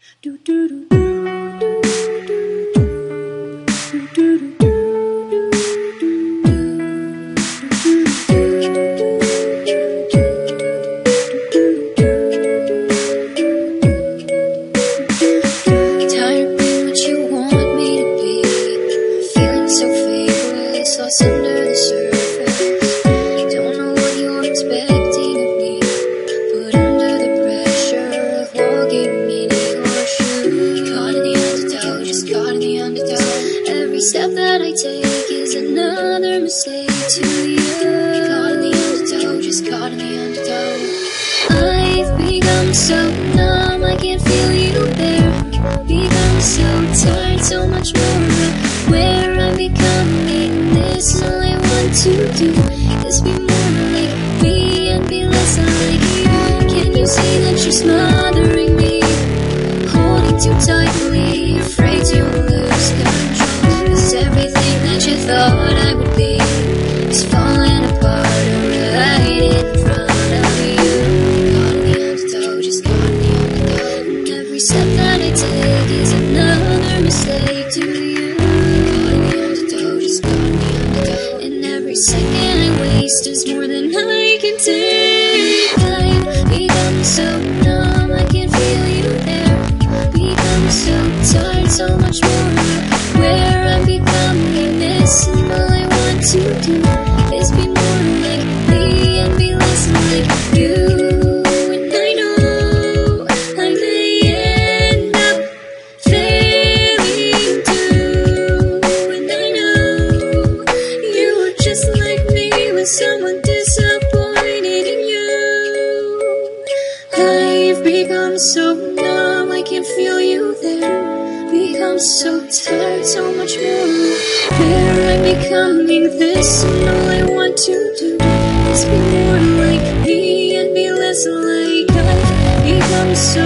Do do do do do do do. Lost under the surface. Don't know what you're expecting of me, but under the pressure of walking in your shoes, caught in the undertow, just caught in the undertow. Every step that I take is another mistake to you. Caught in the undertow, just caught in the undertow. I've become so numb, I can't feel you there. Become so tired, so much more where I'm becoming. This all I want to do is be more like me and be less like you. Can you see that you're smothering me, holding too tightly, afraid to lose control? 'Cause everything that you thought I would be is falling apart right in front of you. Caught in the undertow, just caught in the undertow. And every step that I take is another mistake to you. Every second I waste is more than I can take. I've become so numb, I can't feel you there. Become so tired, so much more where I'm becoming this. And all I want to do is be more like me and be less like you. And I know I may end up failing too. And I know you were just like me with someone disappointed in you. I've become so numb, I can't feel you there. Become so tired, so much more where I'm becoming this. And all I want to do is be more like me and be less like I've become so